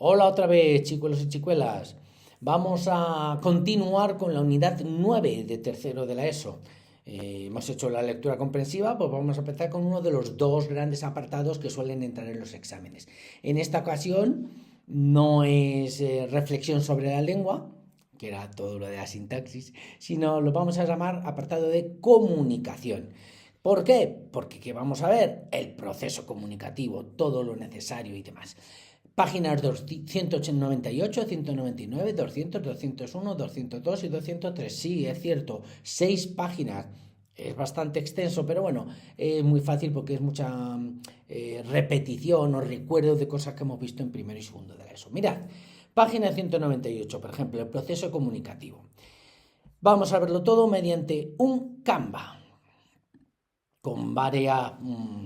Hola otra vez, chicuelos y chicuelas. Vamos a continuar con la unidad 9 de tercero de la ESO. Hemos hecho la lectura comprensiva, pues vamos a empezar con uno de los dos grandes apartados que suelen entrar en los exámenes. En esta ocasión no es reflexión sobre la lengua, que era todo lo de la sintaxis, sino lo vamos a llamar apartado de comunicación. ¿Por qué? Porque ¿qué vamos a ver? El proceso comunicativo, todo lo necesario y demás. Páginas 198, 199, 200, 201, 202 y 203. Sí, es cierto, 6 páginas. Es bastante extenso, pero bueno, es muy fácil porque es mucha repetición o recuerdo de cosas que hemos visto en primero y segundo de la ESO. Mirad, página 198, por ejemplo, el proceso comunicativo. Vamos a verlo todo mediante un Canva con varias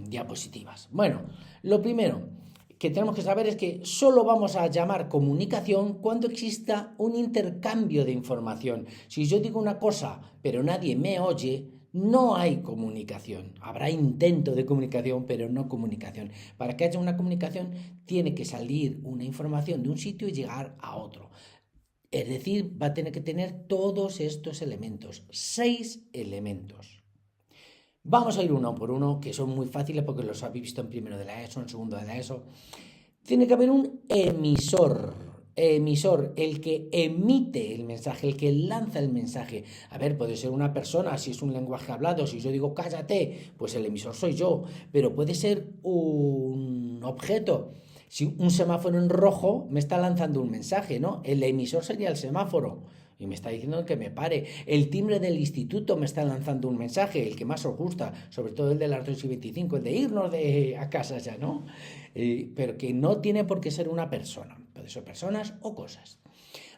diapositivas. Bueno, lo primero que tenemos que saber es que solo vamos a llamar comunicación cuando exista un intercambio de información. Si yo digo una cosa pero nadie me oye, no hay comunicación. Habrá intento de comunicación, pero no comunicación. Para que haya una comunicación tiene que salir una información de un sitio y llegar a otro. Es decir, va a tener que tener todos estos elementos, 6 elementos. Vamos a ir uno por uno, que son muy fáciles porque los habéis visto en primero de la ESO, en segundo de la ESO. Tiene que haber un emisor. Emisor, el que emite el mensaje, el que lanza el mensaje. A ver, puede ser una persona, si es un lenguaje hablado, si yo digo cállate, pues el emisor soy yo, pero puede ser un objeto. Si un semáforo en rojo me está lanzando un mensaje, ¿no? El emisor sería el semáforo y me está diciendo que me pare. El timbre del instituto me está lanzando un mensaje, el que más os gusta, sobre todo el de las 2:25, el de irnos a casa ya, ¿no? Pero que no tiene por qué ser una persona, puede ser personas o cosas.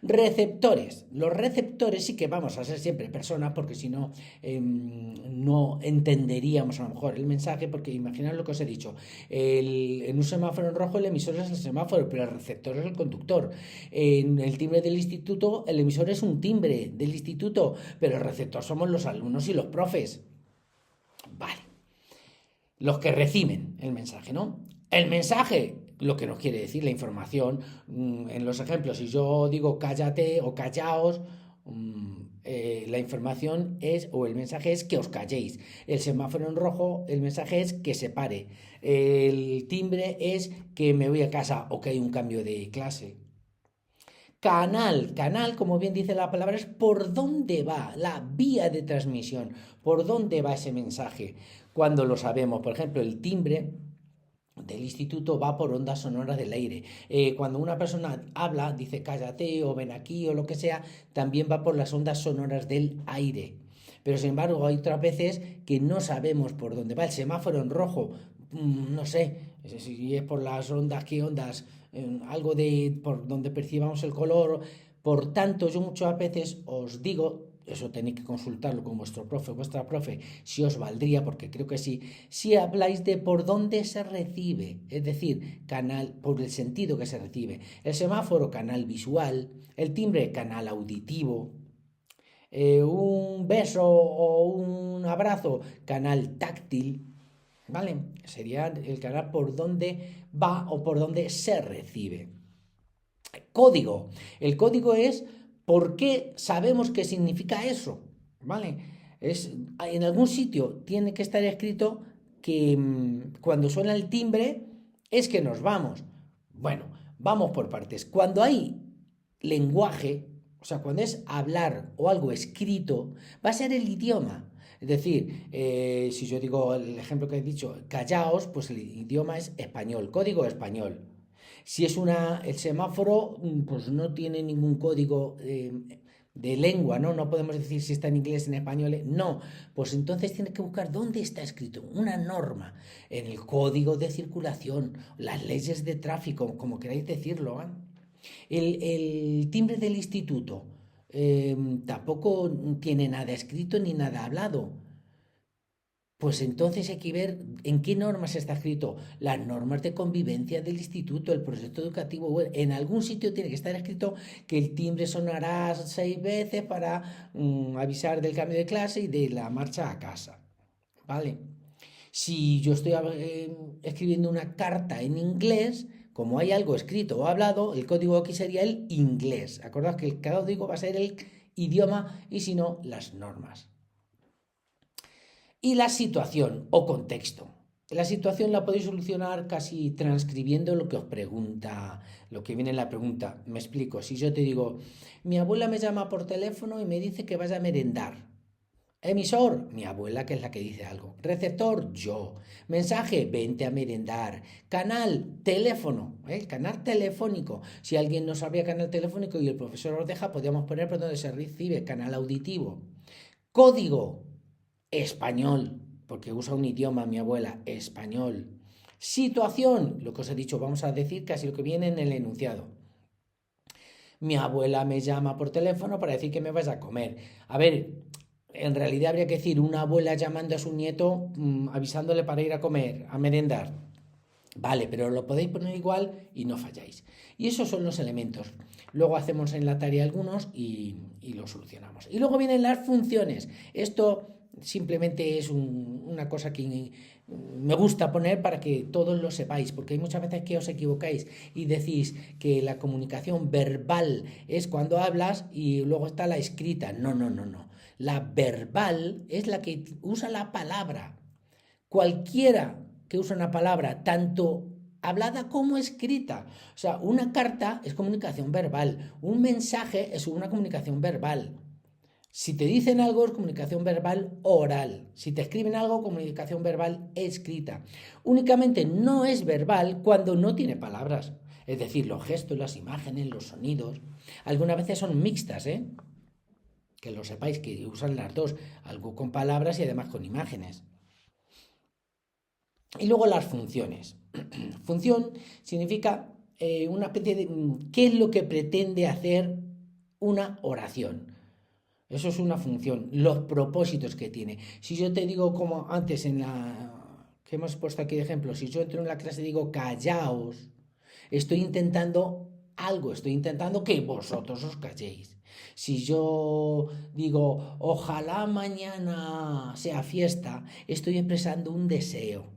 Receptores. Los receptores sí que vamos a ser siempre personas porque si no, no entenderíamos a lo mejor el mensaje porque imaginad lo que os he dicho. En un semáforo en rojo el emisor es el semáforo, pero el receptor es el conductor. En el timbre del instituto el emisor es un timbre del instituto, pero el receptor somos los alumnos y los profes. Vale. Los que reciben el mensaje, ¿no? El mensaje, lo que nos quiere decir la información, en los ejemplos, si yo digo cállate o callaos, la información es, o el mensaje es que os calléis. El semáforo en rojo, el mensaje es que se pare. El timbre es que me voy a casa o que hay un cambio de clase. Canal, como bien dice la palabra, es por dónde va, la vía de transmisión, por dónde va ese mensaje. Cuando lo sabemos, por ejemplo, el timbre del instituto va por ondas sonoras del aire. Cuando una persona habla, dice cállate o ven aquí o lo que sea, también va por las ondas sonoras del aire. Pero sin embargo hay otras veces que no sabemos por dónde va el semáforo en rojo. No sé si es por las ondas, qué ondas, algo de por donde percibamos el color. Por tanto, yo muchas veces os digo, eso tenéis que consultarlo con vuestro profe o vuestra profe, si os valdría, porque creo que sí, si habláis de por dónde se recibe, es decir, canal, por el sentido que se recibe. El semáforo, canal visual, el timbre, canal auditivo, un beso o un abrazo, canal táctil, ¿vale? Sería el canal por donde va o por donde se recibe. Código. El código es por qué sabemos qué significa eso, ¿vale? En algún sitio tiene que estar escrito que cuando suena el timbre es que nos vamos. Bueno, vamos por partes. Cuando hay lenguaje, o sea, cuando es hablar o algo escrito, va a ser el idioma. Es decir, si yo digo el ejemplo que he dicho, callaos, pues el idioma es español, código español. Si es el semáforo, pues no tiene ningún código de lengua, ¿no? No podemos decir si está en inglés, en español. No, pues entonces tienes que buscar dónde está escrito una norma, en el código de circulación, las leyes de tráfico, como queráis decirlo. El timbre del instituto tampoco tiene nada escrito ni nada hablado. Pues entonces hay que ver en qué normas está escrito. Las normas de convivencia del instituto, el proyecto educativo. Bueno, en algún sitio tiene que estar escrito que el timbre sonará 6 veces para avisar del cambio de clase y de la marcha a casa. ¿Vale? Si yo estoy escribiendo una carta en inglés, como hay algo escrito o hablado, el código aquí sería el inglés. Acordad que el código va a ser el idioma y si no, las normas. Y la situación o contexto. La situación la podéis solucionar casi transcribiendo lo que os pregunta, lo que viene en la pregunta. Me explico. Si yo te digo, mi abuela me llama por teléfono y me dice que vaya a merendar. Emisor, mi abuela, que es la que dice algo. Receptor, yo. Mensaje, vente a merendar. Canal, teléfono, canal telefónico. Si alguien no sabía canal telefónico y el profesor os deja, podríamos poner por donde se recibe, canal auditivo. Código, español, porque usa un idioma mi abuela, español. Situación, lo que os he dicho, vamos a decir casi lo que viene en el enunciado. Mi abuela me llama por teléfono para decir que me vaya a comer. A ver, en realidad habría que decir una abuela llamando a su nieto avisándole para ir a comer, a merendar. Vale, pero lo podéis poner igual y no falláis. Y esos son los elementos. Luego hacemos en la tarea algunos y lo solucionamos. Y luego vienen las funciones. Esto simplemente es una cosa que me gusta poner para que todos lo sepáis, porque hay muchas veces que os equivocáis y decís que la comunicación verbal es cuando hablas y luego está la escrita. No, no, no, no. La verbal es la que usa la palabra. Cualquiera que usa una palabra, tanto hablada como escrita. O sea, una carta es comunicación verbal, un mensaje es una comunicación verbal. Si te dicen algo es comunicación verbal oral. Si te escriben algo, comunicación verbal escrita. Únicamente no es verbal cuando no tiene palabras. Es decir, los gestos, las imágenes, los sonidos. Algunas veces son mixtas, que lo sepáis, que usan las dos, algo con palabras y además con imágenes. Y luego las funciones. Función significa una especie de qué es lo que pretende hacer una oración. Eso es una función, los propósitos que tiene. Si yo te digo, como antes en la que hemos puesto aquí de ejemplo, si yo entro en la clase y digo callaos, estoy intentando algo, estoy intentando que vosotros os calléis. Si yo digo ojalá mañana sea fiesta, estoy expresando un deseo.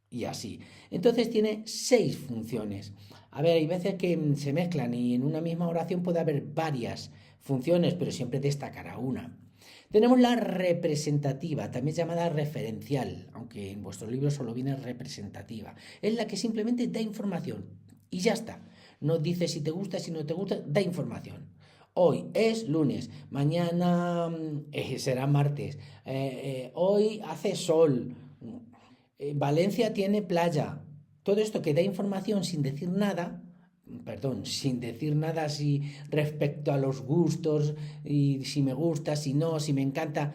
Y así. Entonces tiene 6 funciones. A ver, hay veces que se mezclan y en una misma oración puede haber varias funciones, pero siempre destacará una. Tenemos la representativa, también llamada referencial, aunque en vuestro libro solo viene representativa. Es la que simplemente da información y ya está. No dice si te gusta, si no te gusta, da información. Hoy es lunes, mañana será martes, hoy hace sol, Valencia tiene playa. Todo esto que da información sin decir nada, sin decir nada respecto a los gustos y si me gusta, si no, si me encanta,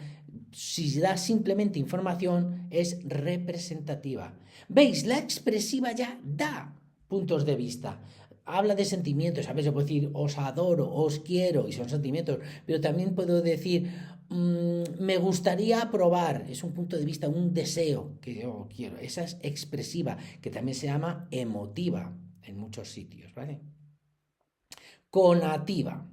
si da simplemente información es representativa. ¿Veis? La expresiva ya da puntos de vista. Habla de sentimientos, a veces yo puedo decir os adoro, os quiero y son sentimientos, pero también puedo decir me gustaría probar, es un punto de vista, un deseo que yo quiero. Esa es expresiva, que también se llama emotiva en muchos sitios, ¿vale? Conativa.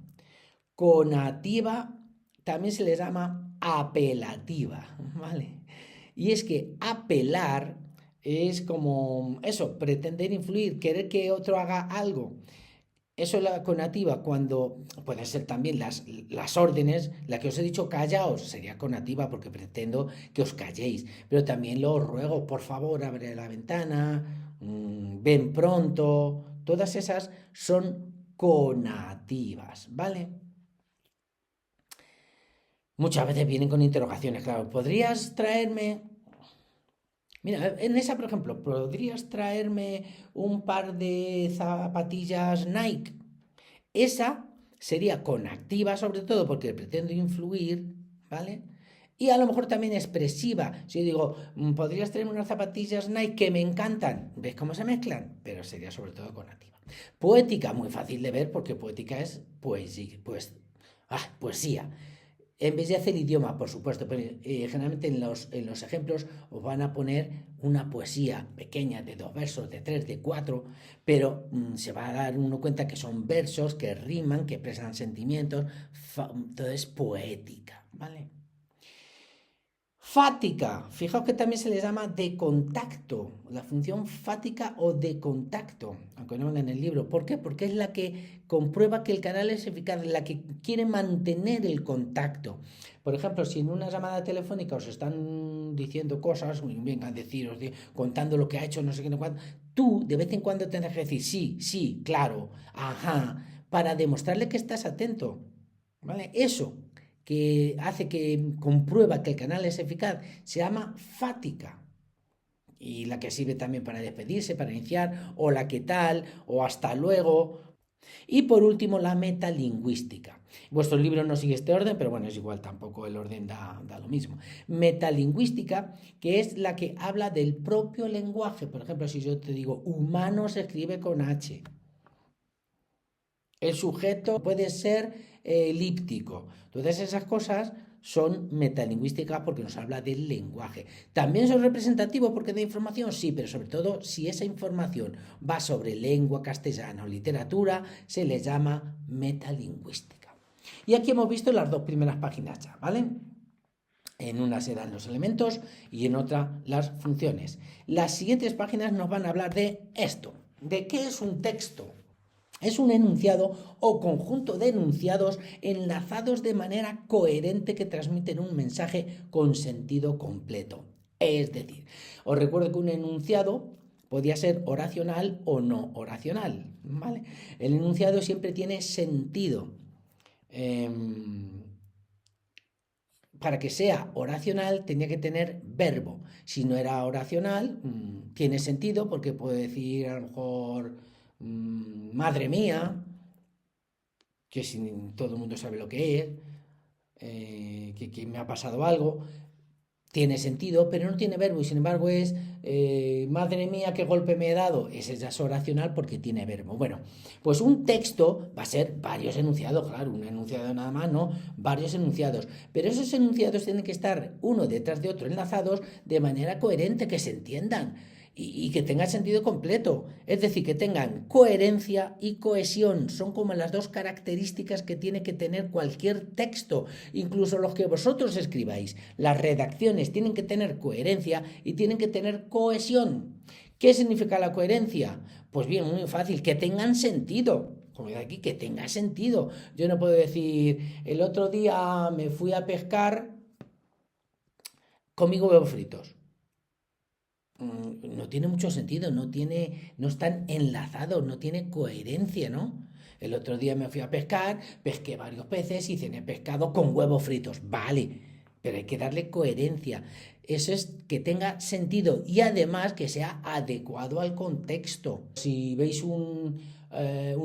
Conativa también se le llama apelativa, ¿vale? Y es que apelar es como eso, pretender influir, querer que otro haga algo. Eso es la conativa, cuando pueden ser también las órdenes, la que os he dicho callaos, sería conativa porque pretendo que os calléis, pero también lo ruego, por favor, abre la ventana, ven pronto, todas esas son conativas, ¿vale? Muchas veces vienen con interrogaciones, claro, ¿podrías traerme? Mira, en esa, por ejemplo, ¿podrías traerme un par de zapatillas Nike? Esa sería con activa sobre todo porque pretendo influir, ¿vale? Y a lo mejor también expresiva. Si yo digo, podrías traerme unas zapatillas Nike que me encantan. ¿Ves cómo se mezclan? Pero sería sobre todo con activa. Poética, muy fácil de ver porque poética es poesía. Poesía. En vez de hacer idioma, por supuesto, pero generalmente en los ejemplos os van a poner una poesía pequeña de 2 versos, de 3, de 4, pero se va a dar uno cuenta que son versos que riman, que expresan sentimientos, entonces poética, ¿vale? Fática, fijaos que también se le llama de contacto, la función fática o de contacto, aunque no venga en el libro. ¿Por qué? Porque es la que comprueba que el canal es eficaz, la que quiere mantener el contacto. Por ejemplo, si en una llamada telefónica os están diciendo cosas, vengan a deciros, contando lo que ha hecho, no sé qué, no cuánto, tú de vez en cuando tendrás que decir sí, sí, claro, ajá, para demostrarle que estás atento, ¿vale? Eso que hace que comprueba que el canal es eficaz, se llama fática. Y la que sirve también para despedirse, para iniciar, o la que tal, o hasta luego. Y por último, la metalingüística. Vuestro libro no sigue este orden, pero bueno, es igual, tampoco el orden da lo mismo. Metalingüística, que es la que habla del propio lenguaje. Por ejemplo, si yo te digo, humano se escribe con H. El sujeto puede ser elíptico. Entonces esas cosas son metalingüísticas porque nos habla del lenguaje. ¿También son representativos porque da información? Sí, pero sobre todo si esa información va sobre lengua castellana o literatura, se le llama metalingüística. Y aquí hemos visto las dos primeras páginas ya, ¿vale? En una se dan los elementos y en otra las funciones. Las siguientes páginas nos van a hablar de esto, de qué es un texto. Es un enunciado o conjunto de enunciados enlazados de manera coherente que transmiten un mensaje con sentido completo. Es decir, os recuerdo que un enunciado podía ser oracional o no oracional, ¿vale? El enunciado siempre tiene sentido. Para que sea oracional tenía que tener verbo. Si no era oracional, tiene sentido porque puede decir a lo mejor madre mía, que si todo el mundo sabe lo que es, que me ha pasado algo, tiene sentido, pero no tiene verbo y sin embargo es madre mía, qué golpe me he dado. Ese ya es oracional porque tiene verbo. Bueno, pues un texto va a ser varios enunciados, claro, un enunciado nada más, no, varios enunciados. Pero esos enunciados tienen que estar uno detrás de otro enlazados de manera coherente, que se entiendan y que tengan sentido completo. Es decir, que tengan coherencia y cohesión. Son como las dos características que tiene que tener cualquier texto, incluso los que vosotros escribáis. Las redacciones tienen que tener coherencia y tienen que tener cohesión. ¿Qué significa la coherencia? Pues bien, muy fácil, que tengan sentido. Como de aquí, que tenga sentido. Yo no puedo decir, el otro día me fui a pescar, conmigo huevos fritos. No tiene mucho sentido, no están enlazados, no tiene coherencia, ¿no? El otro día me fui a pescar, pesqué varios peces y cené pescado con huevos fritos. Vale, pero hay que darle coherencia. Eso es que tenga sentido y además que sea adecuado al contexto. Si veis un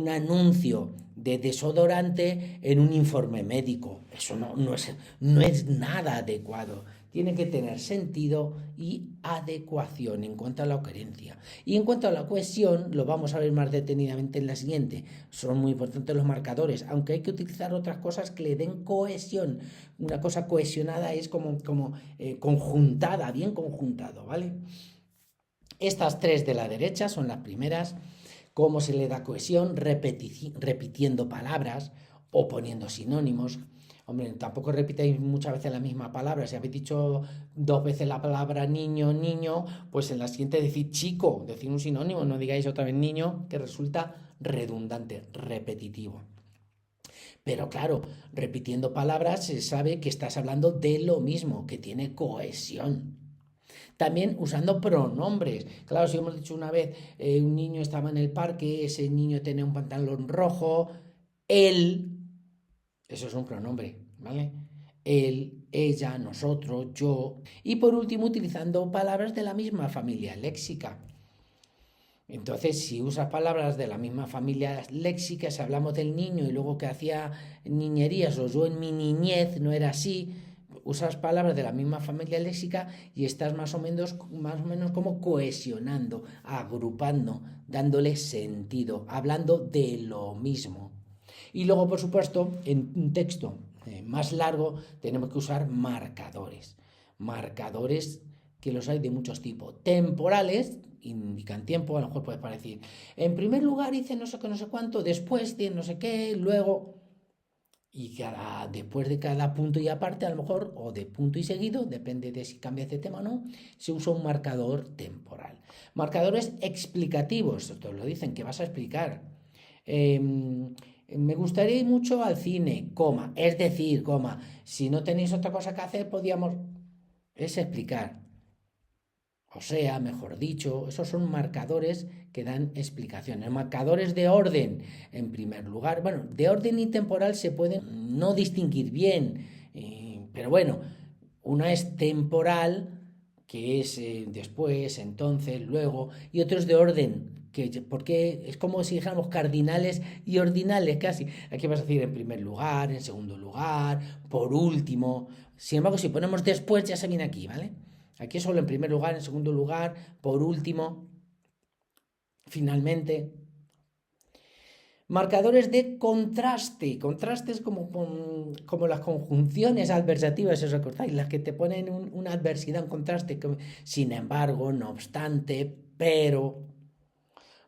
anuncio de desodorante en un informe médico, eso no es nada adecuado. Tiene que tener sentido y adecuación en cuanto a la coherencia. Y en cuanto a la cohesión, lo vamos a ver más detenidamente en la siguiente. Son muy importantes los marcadores, aunque hay que utilizar otras cosas que le den cohesión. Una cosa cohesionada es como conjuntada, bien conjuntado, ¿vale? Estas tres de la derecha son las primeras. ¿Cómo se le da cohesión? Repitiendo palabras o poniendo sinónimos. Hombre, tampoco repitáis muchas veces la misma palabra. Si habéis dicho dos veces la palabra niño, niño, pues en la siguiente decid chico, decid un sinónimo, no digáis otra vez niño, que resulta redundante, repetitivo. Pero claro, repitiendo palabras se sabe que estás hablando de lo mismo, que tiene cohesión. También usando pronombres. Claro, si hemos dicho una vez, un niño estaba en el parque, ese niño tenía un pantalón rojo, él, eso es un pronombre, ¿vale? Él, ella, nosotros, yo. Y por último, utilizando palabras de la misma familia léxica. Entonces, si usas palabras de la misma familia léxica, si hablamos del niño y luego que hacía niñerías o yo en mi niñez no era así, usas palabras de la misma familia léxica y estás más o menos como cohesionando, agrupando, dándole sentido, hablando de lo mismo. Y luego, por supuesto, en un texto más largo tenemos que usar marcadores. Marcadores que los hay de muchos tipos. Temporales, indican tiempo, a lo mejor puedes decir, en primer lugar hice no sé qué, no sé cuánto, después de no sé qué, luego. Y después de cada punto y aparte, a lo mejor, o de punto y seguido, depende de si cambias de tema o no, se usa un marcador temporal. Marcadores explicativos, esto lo dicen, que vas a explicar. Me gustaría ir mucho al cine, coma, es decir, coma, si no tenéis otra cosa que hacer, podíamos... Es explicar. O sea, mejor dicho, esos son marcadores que dan explicaciones. Marcadores de orden, en primer lugar. Bueno, de orden y temporal se pueden no distinguir bien, pero bueno, una es temporal, que es después, entonces, luego, y otro es de orden, porque es como si dijéramos cardinales y ordinales casi. Aquí vas a decir en primer lugar, en segundo lugar, por último. Sin embargo, si ponemos después ya se viene aquí, ¿vale? Aquí es solo en primer lugar, en segundo lugar, por último, finalmente. Marcadores de contraste. Contraste es como las conjunciones adversativas, si os acordáis, las que te ponen una adversidad, un contraste. Sin embargo, no obstante, pero...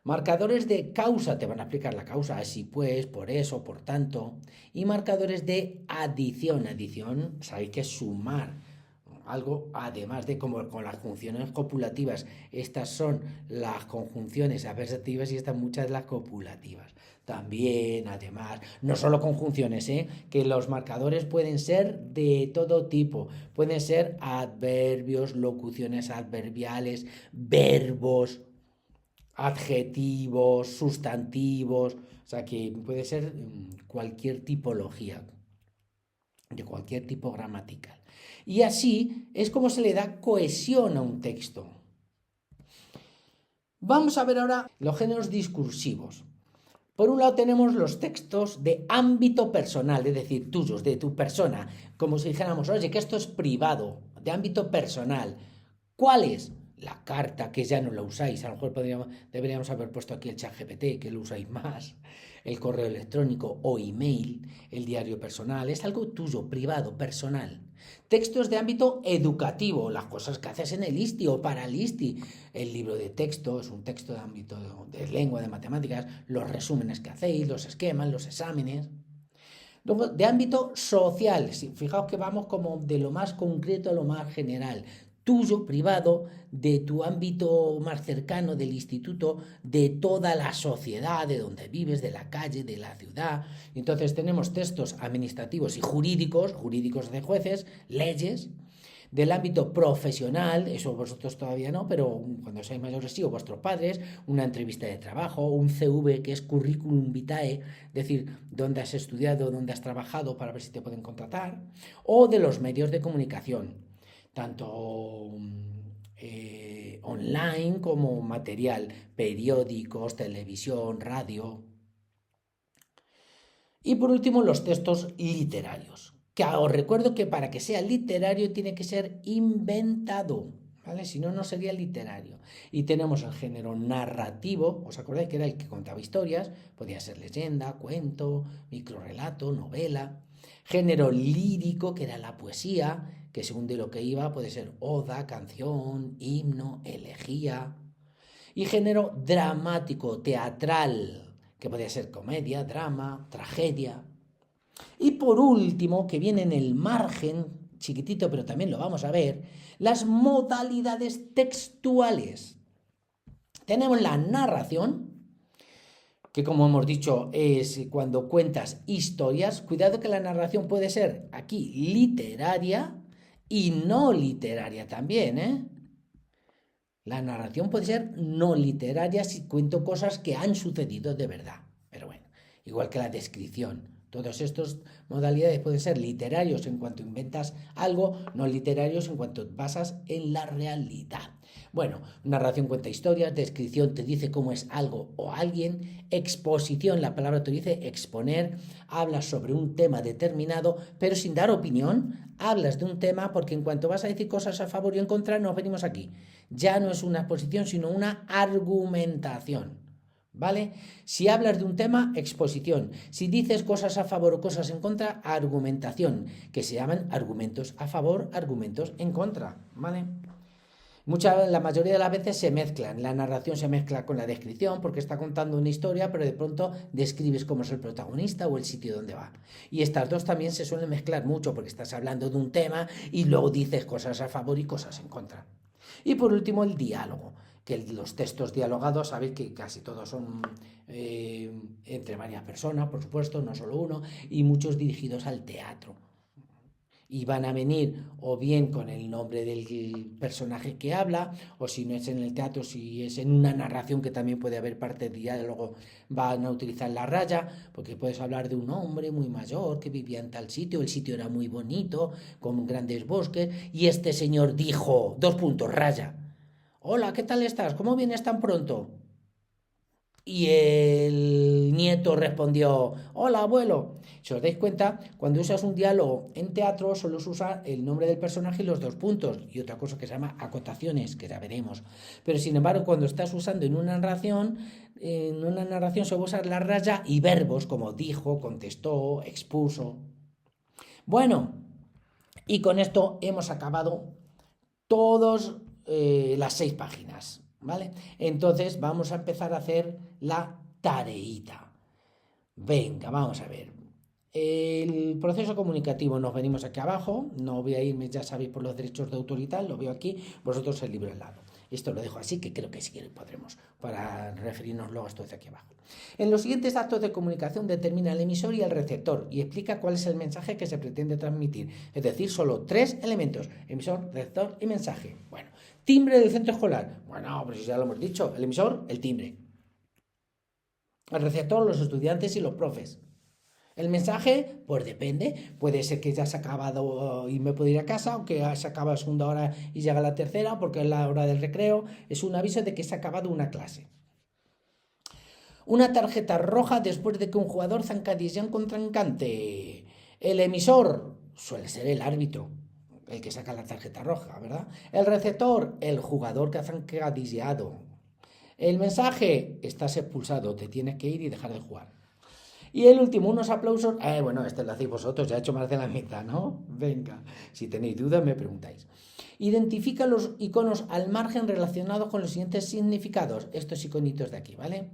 Marcadores de causa, te van a explicar la causa, así pues, por eso, por tanto. Y marcadores de adición. Adición, sabéis que es sumar algo, además de como con las funciones copulativas. Estas son las conjunciones adversativas y estas muchas las copulativas. También, además, no solo conjunciones, que los marcadores pueden ser de todo tipo. Pueden ser adverbios, locuciones adverbiales, verbos, adjetivos, sustantivos, o sea que puede ser cualquier tipología, de cualquier tipo gramatical. Y así es como se le da cohesión a un texto. Vamos a ver ahora los géneros discursivos. Por un lado tenemos los textos de ámbito personal, es decir, tuyos, de tu persona, como si dijéramos, oye, que esto es privado, de ámbito personal. ¿Cuáles? La carta, que ya no la usáis, a lo mejor deberíamos haber puesto aquí el ChatGPT, que lo usáis más, el correo electrónico o email, el diario personal, es algo tuyo, privado, personal. Textos de ámbito educativo, las cosas que haces en el ISTI o para el ISTI, el libro de texto es un texto de ámbito de lengua, de matemáticas, los resúmenes que hacéis, los esquemas, los exámenes. Luego, de ámbito social, fijaos que vamos como de lo más concreto a lo más general, tuyo, privado, de tu ámbito más cercano, del instituto, de toda la sociedad, de donde vives, de la calle, de la ciudad. Entonces tenemos textos administrativos y jurídicos de jueces, leyes. Del ámbito profesional, eso vosotros todavía no, pero cuando seáis mayores sí, o vuestros padres, una entrevista de trabajo, un CV que es currículum vitae, es decir, dónde has estudiado, dónde has trabajado para ver si te pueden contratar, o de los medios de comunicación, tanto online como material, periódicos, televisión, radio. Y por último, los textos literarios, que os recuerdo que para que sea literario tiene que ser inventado, ¿vale? Si no, no sería literario. Y tenemos el género narrativo, ¿os acordáis que era el que contaba historias? Podía ser leyenda, cuento, microrrelato, novela. Género lírico, que era la poesía, que según de lo que iba puede ser oda, canción, himno, elegía. Y género dramático, teatral, que podía ser comedia, drama, tragedia. Y por último, que viene en el margen, chiquitito, pero también lo vamos a ver, las modalidades textuales. Tenemos la narración, que como hemos dicho es cuando cuentas historias. Cuidado que la narración puede ser aquí literaria y no literaria también, ¿eh? La narración puede ser no literaria si cuento cosas que han sucedido de verdad. Pero bueno, igual que la descripción. Todas estas modalidades pueden ser literarios en cuanto inventas algo, no literarios en cuanto basas en la realidad. Bueno, narración cuenta historias, descripción te dice cómo es algo o alguien, exposición, la palabra te dice exponer, hablas sobre un tema determinado, pero sin dar opinión, hablas de un tema porque en cuanto vas a decir cosas a favor y en contra, nos venimos aquí. Ya no es una exposición, sino una argumentación. ¿Vale? Si hablas de un tema, exposición. Si dices cosas a favor o cosas en contra, argumentación, que se llaman argumentos a favor, argumentos en contra, ¿vale? La mayoría de las veces se mezclan, la narración se mezcla con la descripción porque está contando una historia, pero de pronto describes cómo es el protagonista o el sitio donde va. Y estas dos también se suelen mezclar mucho porque estás hablando de un tema y luego dices cosas a favor y cosas en contra. Y por último, el diálogo, que los textos dialogados, sabéis que casi todos son entre varias personas, por supuesto, no solo uno, y muchos dirigidos al teatro. Y van a venir o bien con el nombre del personaje que habla, o si no es en el teatro, si es en una narración que también puede haber parte de diálogo, van a utilizar la raya, porque puedes hablar de un hombre muy mayor que vivía en tal sitio, el sitio era muy bonito, con grandes bosques, y este señor dijo, dos puntos, raya. Hola, ¿qué tal estás? ¿Cómo vienes tan pronto? Y el nieto respondió, hola abuelo. Si os dais cuenta, cuando usas un diálogo en teatro solo se usa el nombre del personaje y los dos puntos y otra cosa que se llama acotaciones, que ya veremos. Pero sin embargo, cuando estás usando en una narración se usa la raya y verbos como dijo, contestó, expuso. Bueno, y con esto hemos acabado todas las 6 páginas. ¿Vale? Entonces vamos a empezar a hacer la tareita. Venga, vamos a ver. El proceso comunicativo, nos venimos aquí abajo, no voy a irme, ya sabéis, por los derechos de autor y tal, lo veo aquí, vosotros el libro al lado. Esto lo dejo así, que creo que sí que podremos, para referirnos luego a esto de aquí abajo. En los siguientes actos de comunicación determina el emisor y el receptor y explica cuál es el mensaje que se pretende transmitir. Es decir, solo 3 elementos, emisor, receptor y mensaje. Bueno, timbre del centro escolar. Bueno, pero si ya lo hemos dicho, el emisor, el timbre. El receptor, los estudiantes y los profes. El mensaje, pues depende, puede ser que ya se ha acabado y me puedo ir a casa, o que se acaba la segunda hora y llega la tercera, porque es la hora del recreo, es un aviso de que se ha acabado una clase. Una tarjeta roja después de que un jugador zancadilla a un contrincante. El emisor suele ser el árbitro, el que saca la tarjeta roja, ¿verdad? El receptor, el jugador que ha zancadilleado. El mensaje, estás expulsado, te tienes que ir y dejar de jugar. Y el último, unos aplausos. Bueno, este lo hacéis vosotros, ya he hecho más de la mitad, ¿no? Venga, si tenéis dudas me preguntáis. Identifica los iconos al margen relacionados con los siguientes significados. Estos iconitos de aquí, ¿vale?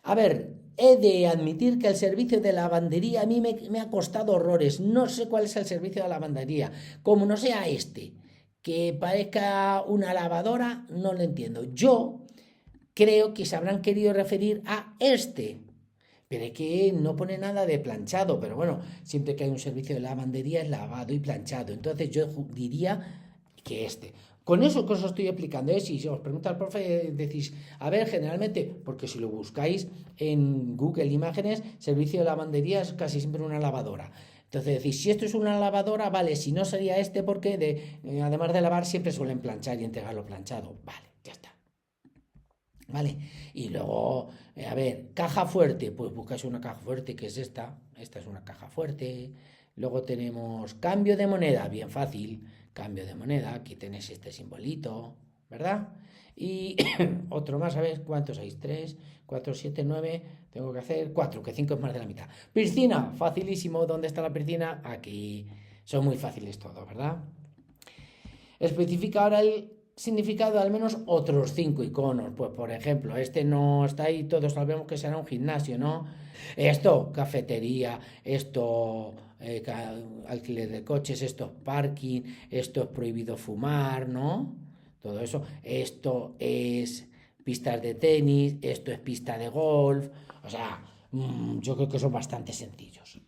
A ver, he de admitir que el servicio de lavandería a mí me ha costado horrores. No sé cuál es el servicio de lavandería. Como no sea este, que parezca una lavadora, no lo entiendo. Yo creo que se habrán querido referir a este. Pero es que no pone nada de planchado. Pero bueno, siempre que hay un servicio de lavandería es lavado y planchado. Entonces yo diría que este. Con eso que os estoy explicando, si os pregunta el profe, decís, a ver, generalmente, porque si lo buscáis en Google Imágenes, servicio de lavandería es casi siempre una lavadora. Entonces decís, si esto es una lavadora, vale, si no sería este, porque además de lavar siempre suelen planchar y entregarlo planchado. Vale, ya está. ¿Vale? Y luego, a ver, caja fuerte, pues buscáis una caja fuerte, que es esta es una caja fuerte. Luego tenemos cambio de moneda, bien fácil, cambio de moneda, aquí tenéis este simbolito, ¿verdad? Y otro más, a ver, ¿cuántos hay? 3, 4, 7, 9, tengo que hacer 4, que 5 es más de la mitad. Piscina, facilísimo, ¿dónde está la piscina? Aquí, son muy fáciles todos, ¿verdad? Especifica ahora el significado de al menos otros 5 iconos. Pues por ejemplo, este no está ahí, todos sabemos que será un gimnasio, ¿no? Esto, cafetería, esto, alquiler de coches, esto es parking, esto es prohibido fumar, ¿no? Todo eso. Esto es pistas de tenis, esto es pista de golf. O sea, yo creo que son bastante sencillos.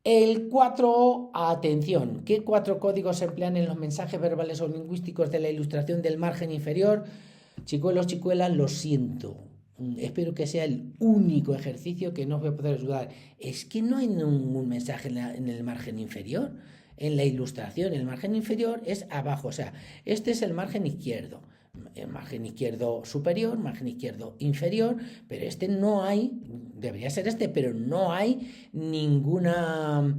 El 4, atención, ¿qué 4 códigos se emplean en los mensajes verbales o lingüísticos de la ilustración del margen inferior? Chicuelos, chicuelas, lo siento. Espero que sea el único ejercicio que no os voy a poder ayudar. Es que no hay ningún mensaje en el margen inferior. En la ilustración, el margen inferior es abajo, o sea, este es el margen izquierdo. El margen izquierdo superior, margen izquierdo inferior, pero este no hay, debería ser este, pero no hay ninguna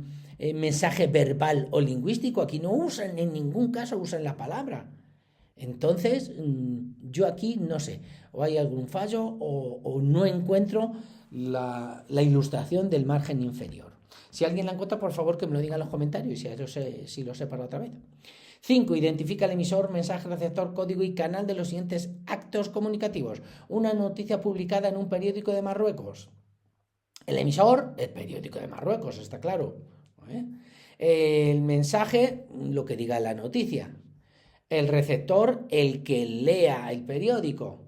mensaje verbal o lingüístico. Aquí no usan, en ningún caso usan la palabra. Entonces, yo aquí no sé, o hay algún fallo o no encuentro la ilustración del margen inferior. Si alguien la encuentra, por favor que me lo diga en los comentarios, si lo sé para otra vez. 5. Identifica el emisor, mensaje, receptor, código y canal de los siguientes actos comunicativos. Una noticia publicada en un periódico de Marruecos. El emisor, el periódico de Marruecos, está claro. El mensaje, lo que diga la noticia. El receptor, el que lea el periódico.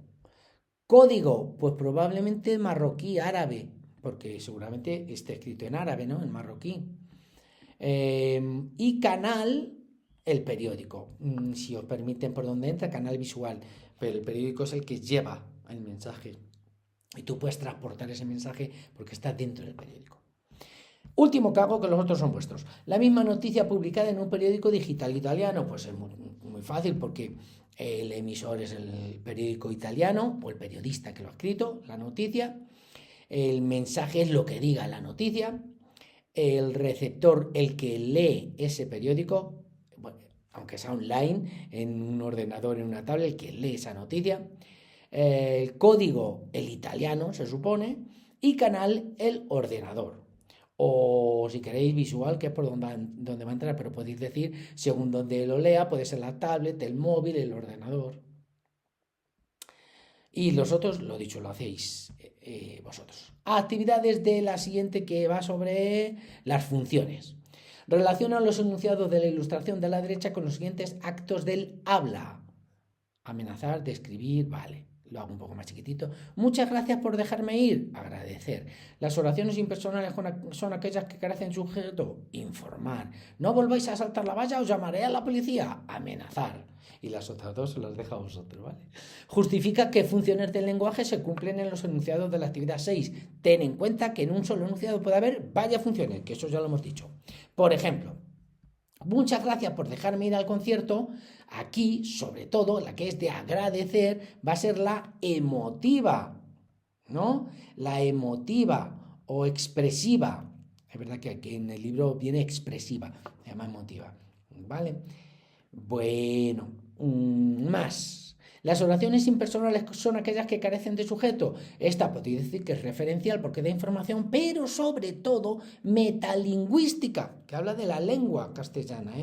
Código, pues probablemente marroquí, árabe, porque seguramente está escrito en árabe, ¿no? En marroquí. Y canal, el periódico. Si os permiten por dónde entra, canal visual. Pero el periódico es el que lleva el mensaje. Y tú puedes transportar ese mensaje porque está dentro del periódico. Último que hago, que los otros son vuestros. La misma noticia publicada en un periódico digital italiano, pues es muy fácil porque el emisor es el periódico italiano o el periodista que lo ha escrito, la noticia. El mensaje es lo que diga la noticia. El receptor, el que lee ese periódico, bueno, aunque sea online, en un ordenador, en una tablet, el que lee esa noticia. El código, el italiano, se supone. Y canal, el ordenador. O si queréis visual, que es por donde va a entrar, pero podéis decir, según donde lo lea, puede ser la tablet, el móvil, el ordenador. Y los otros, lo dicho, lo hacéis vosotros. Actividades de la siguiente que va sobre las funciones. Relaciona los enunciados de la ilustración de la derecha con los siguientes actos del habla. Amenazar, describir, vale. Lo hago un poco más chiquitito. Muchas gracias por dejarme ir. Agradecer. Las oraciones impersonales son aquellas que carecen de sujeto. Informar. No volváis a saltar la valla, os llamaré a la policía. Amenazar. Y las otras dos se las dejo a vosotros, ¿vale? Justifica qué funciones del lenguaje se cumplen en los enunciados de la actividad 6. Ten en cuenta que en un solo enunciado puede haber varias funciones, que eso ya lo hemos dicho. Por ejemplo, muchas gracias por dejarme ir al concierto. Aquí, sobre todo, la que es de agradecer va a ser la emotiva, ¿no? La emotiva o expresiva. Es verdad que aquí en el libro viene expresiva, se llama emotiva, ¿vale? Bueno, más. Las oraciones impersonales son aquellas que carecen de sujeto. Esta podéis decir que es referencial porque da información, pero sobre todo metalingüística, que habla de la lengua castellana,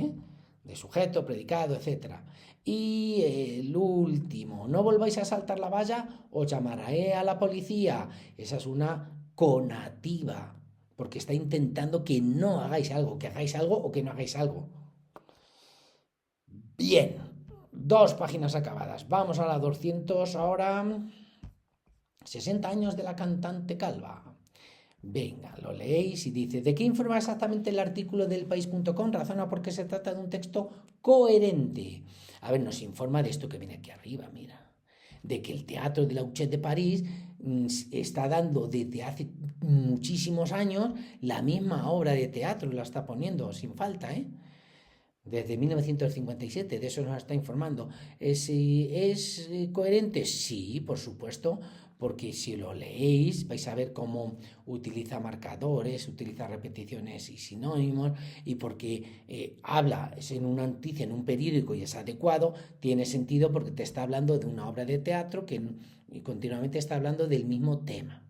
de sujeto, predicado, etc. Y el último, no volváis a saltar la valla, os llamaré a la policía. Esa es una conativa, porque está intentando que no hagáis algo, que hagáis algo o que no hagáis algo. Bien, 2 páginas acabadas. Vamos a la 200 ahora. 60 años de la cantante calva. Venga, lo leéis y dice, ¿de qué informa exactamente el artículo del país.com? Razona por qué se trata de un texto coherente. A ver, nos informa de esto que viene aquí arriba, mira. De que el Teatro de la Huchette de París está dando desde hace muchísimos años la misma obra de teatro, la está poniendo sin falta, desde 1957, de eso nos está informando. ¿Es coherente? Sí, por supuesto, porque si lo leéis vais a ver cómo utiliza marcadores, utiliza repeticiones y sinónimos, y porque habla, es en una noticia, en un periódico y es adecuado, tiene sentido porque te está hablando de una obra de teatro que continuamente está hablando del mismo tema.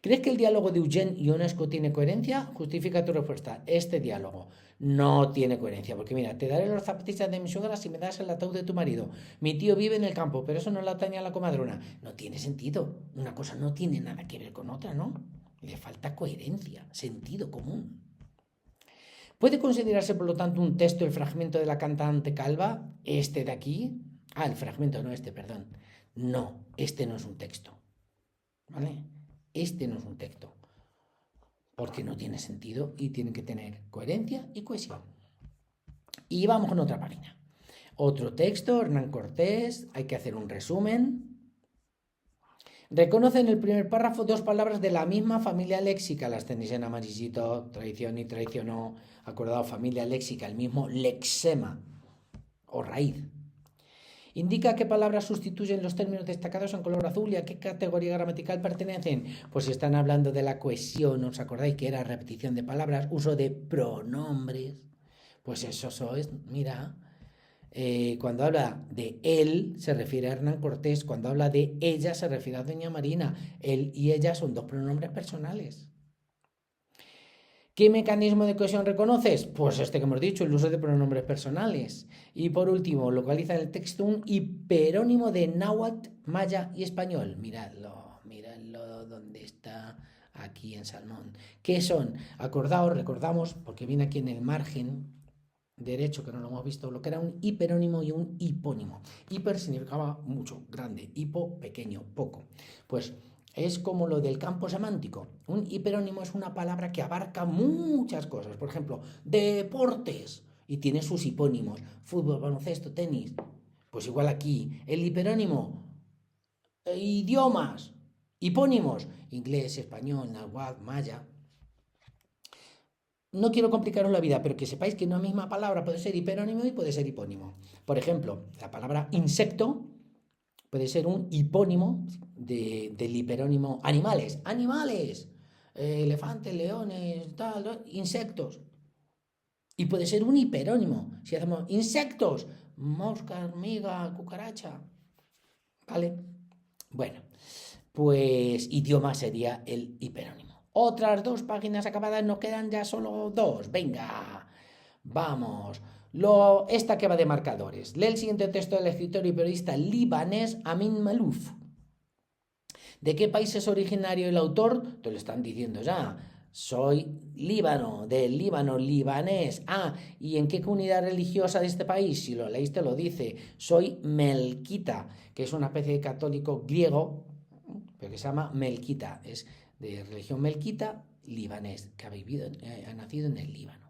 ¿Crees que el diálogo de Eugene y Ionesco tiene coherencia? Justifica tu respuesta. Este diálogo no tiene coherencia, porque mira, te daré los zapatillas de mi suegra si me das el ataúd de tu marido. Mi tío vive en el campo, pero eso no le atañe a la comadrona. No tiene sentido. Una cosa no tiene nada que ver con otra, ¿no? Le falta coherencia, sentido común. ¿Puede considerarse, por lo tanto, un texto el fragmento de la cantante calva? ¿Este de aquí? El fragmento, no este, perdón. No, este no es un texto. ¿Vale? Este no es un texto, porque no tiene sentido y tiene que tener coherencia y cohesión. Y vamos con otra página. Otro texto, Hernán Cortés, hay que hacer un resumen. Reconoce en el primer párrafo 2 palabras de la misma familia léxica, las tenéis en amarillito, traición y traicionó, acordado, familia léxica, el mismo lexema o raíz. Indica qué palabras sustituyen los términos destacados en color azul y a qué categoría gramatical pertenecen. Pues si están hablando de la cohesión, ¿os acordáis que era repetición de palabras, uso de pronombres? Pues eso es, mira, cuando habla de él se refiere a Hernán Cortés, cuando habla de ella se refiere a doña Marina. Él y ella son 2 pronombres personales. ¿Qué mecanismo de cohesión reconoces? Pues este que hemos dicho, el uso de pronombres personales. Y por último, localiza en el texto un hiperónimo de náhuatl, maya y español. Miradlo donde está, aquí en Salmón. ¿Qué son? Acordaos, recordamos, porque viene aquí en el margen derecho, que no lo hemos visto, lo que era un hiperónimo y un hipónimo. Hiper significaba mucho, grande, hipo, pequeño, poco. Pues es como lo del campo semántico. Un hiperónimo es una palabra que abarca muchas cosas. Por ejemplo, deportes, y tiene sus hipónimos. Fútbol, baloncesto, tenis. Pues igual aquí, el hiperónimo, idiomas, hipónimos, inglés, español, náhuatl, maya. No quiero complicaros la vida, pero que sepáis que una misma palabra puede ser hiperónimo y puede ser hipónimo. Por ejemplo, la palabra insecto puede ser un hipónimo del hiperónimo animales. Animales, elefantes, leones, tal, insectos. Y puede ser un hiperónimo. Si hacemos insectos, mosca, hormiga, cucaracha. ¿Vale? Bueno, pues idioma sería el hiperónimo. Otras 2 páginas acabadas, nos quedan ya solo 2. Venga, vamos. Esta que va de marcadores. Lee el siguiente texto del escritor y periodista libanés Amin Malouf. ¿De qué país es originario el autor? Te lo están diciendo ya. Soy Líbano, del Líbano, libanés. Ah, ¿y en qué comunidad religiosa de este país? Si lo leíste lo dice. Soy melquita, que es una especie de católico griego, pero que se llama melquita. Es de religión melquita, libanés, que ha nacido en el Líbano.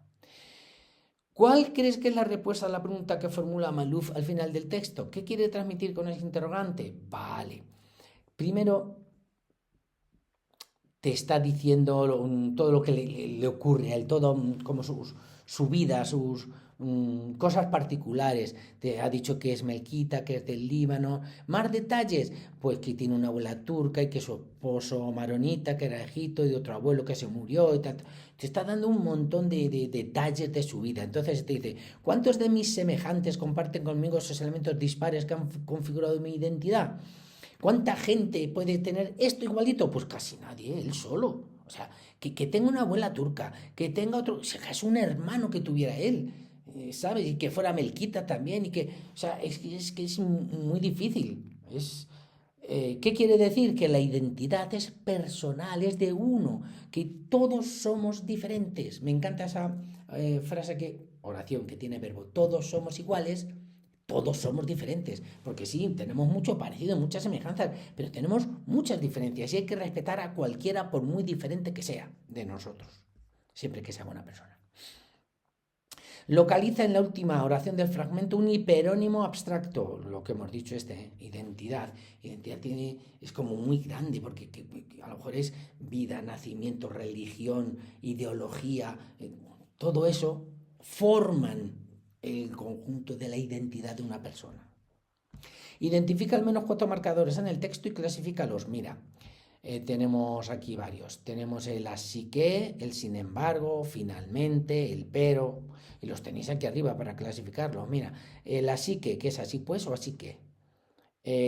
¿Cuál crees que es la respuesta a la pregunta que formula Malouf al final del texto? ¿Qué quiere transmitir con ese interrogante? Vale. Primero, te está diciendo todo lo que le ocurre a él, todo como su vida, sus cosas particulares. Te ha dicho que es melquita, que es del Líbano. Más detalles, pues que tiene una abuela turca y que su esposo maronita, que era Egipto, y de otro abuelo que se murió y tal. Te está dando un montón de detalles de su vida. Entonces te dice, ¿cuántos de mis semejantes comparten conmigo esos elementos dispares que han configurado mi identidad? ¿Cuánta gente puede tener esto igualito? Pues casi nadie, él solo. O sea, que tenga una abuela turca, que tenga otro, o sea, es un hermano que tuviera él, ¿sabes? Y que fuera melquita también, y que, o sea, es que es muy difícil. ¿Qué quiere decir? Que la identidad es personal, es de uno, que todos somos diferentes. Me encanta esa oración que tiene verbo, todos somos iguales, todos somos diferentes, porque sí, tenemos mucho parecido, muchas semejanzas, pero tenemos muchas diferencias y hay que respetar a cualquiera por muy diferente que sea de nosotros, siempre que sea buena persona. Localiza en la última oración del fragmento un hiperónimo abstracto, lo que hemos dicho identidad. Identidad es como muy grande, porque a lo mejor es vida, nacimiento, religión, ideología, todo eso forman el conjunto de la identidad de una persona. Identifica al menos 4 marcadores en el texto y clasifícalos. Mira, tenemos aquí varios. Tenemos el así que, el sin embargo, finalmente, el pero, y los tenéis aquí arriba para clasificarlos. Mira, el así que es así pues o así que.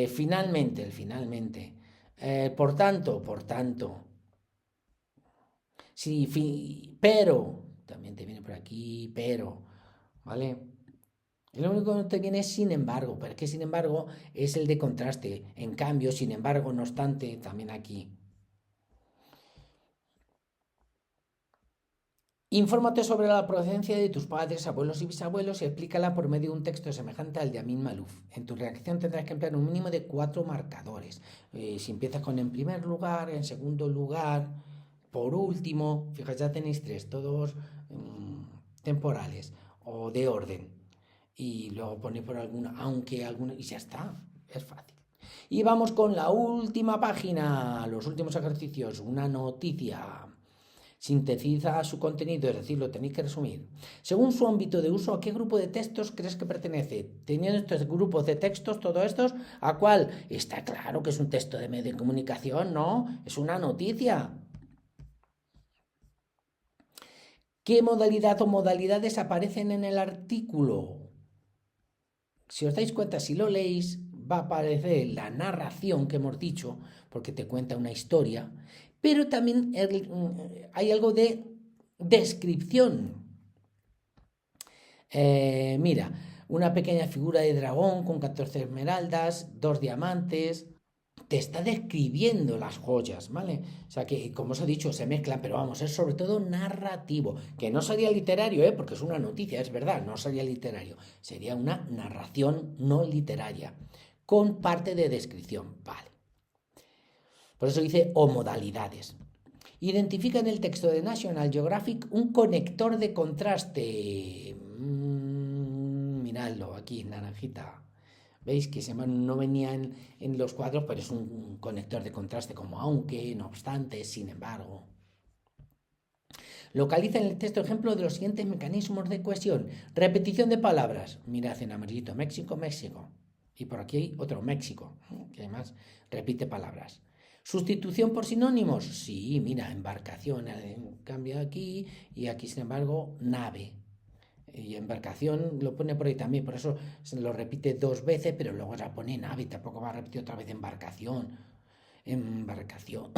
Finalmente, el finalmente. Por tanto. Sí, pero, también te viene por aquí, pero, ¿vale? Lo único que no te viene es sin embargo, pero es que sin embargo es el de contraste. En cambio, sin embargo, no obstante, también aquí. Infórmate sobre la procedencia de tus padres, abuelos y bisabuelos y explícala por medio de un texto semejante al de Amin Malouf. En tu reacción tendrás que emplear un mínimo de 4 marcadores. Si empiezas con en primer lugar, en segundo lugar, por último, fíjate, ya tenéis 3, todos temporales o de orden. Y luego ponéis por alguna, aunque alguna, y ya está, es fácil. Y vamos con la última página, los últimos ejercicios, una noticia. Sintetiza su contenido, es decir, lo tenéis que resumir. Según su ámbito de uso, ¿a qué grupo de textos crees que pertenece? Teniendo estos grupos de textos, todos estos, ¿a cuál? Está claro que es un texto de medio de comunicación, ¿no? Es una noticia. ¿Qué modalidad o modalidades aparecen en el artículo? Si os dais cuenta, si lo leéis, va a aparecer la narración que hemos dicho, porque te cuenta una historia, pero también hay algo de Descripción. Mira, una pequeña figura de dragón con 14 esmeraldas, 2 diamantes. Te está describiendo las joyas, ¿vale? O sea que, como os he dicho, se mezclan, pero vamos, es sobre todo narrativo, que no sería literario, porque es una noticia, es verdad, no sería literario, sería una narración no literaria, con parte de descripción, ¿vale? Por eso dice o modalidades. Identifica en el texto de National Geographic un conector de contraste. Miradlo aquí, naranjita. ¿Veis que no venía en los cuadros, pero es un conector de contraste como aunque, no obstante, sin embargo? Localiza en el texto ejemplo de los siguientes mecanismos de cohesión. Repetición de palabras. Mirad en amarillito, México, México. Y por aquí hay otro México, que además repite palabras. Sustitución por sinónimos. Sí, mira, embarcación, cambia aquí y aquí, sin embargo, nave. Y embarcación lo pone por ahí también, por eso se lo repite 2 veces, pero luego ya pone nave, tampoco va a repetir otra vez embarcación. Embarcación.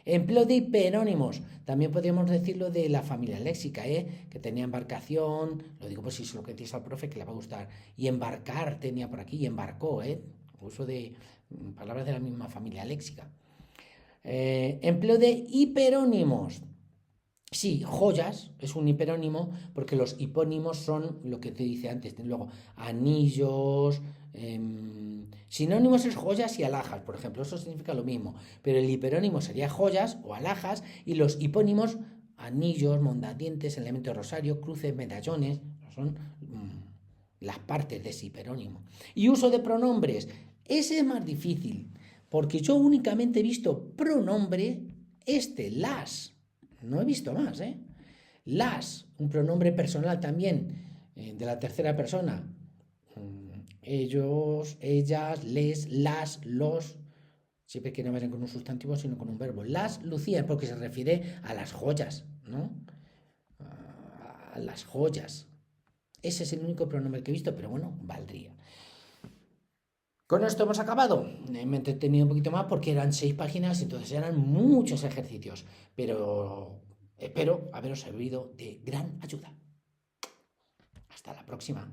Empleo de hiperónimos. También podríamos decirlo de la familia léxica, que tenía embarcación, lo digo por si se lo que decís al profe que le va a gustar. Y embarcar tenía por aquí, y embarcó, uso de palabras de la misma familia léxica. Empleo de hiperónimos. Sí, joyas es un hiperónimo porque los hipónimos son lo que te dice antes. Luego, anillos, sinónimos es joyas y alhajas, por ejemplo, eso significa lo mismo. Pero el hiperónimo sería joyas o alhajas y los hipónimos, anillos, mondadientes, elementos rosario, cruces, medallones, son las partes de ese hiperónimo. Y uso de pronombres, ese es más difícil porque yo únicamente he visto pronombre las. No he visto más, Las, un pronombre personal también, de la tercera persona. Ellos, ellas, les, las, los. Siempre que no vayan con un sustantivo, sino con un verbo. Las lucías, porque se refiere a las joyas, ¿no? A las joyas. Ese es el único pronombre que he visto, pero bueno, valdría. Con esto hemos acabado. Me he entretenido un poquito más porque eran 6 páginas, entonces eran muchos ejercicios. Pero espero haberos servido de gran ayuda. Hasta la próxima.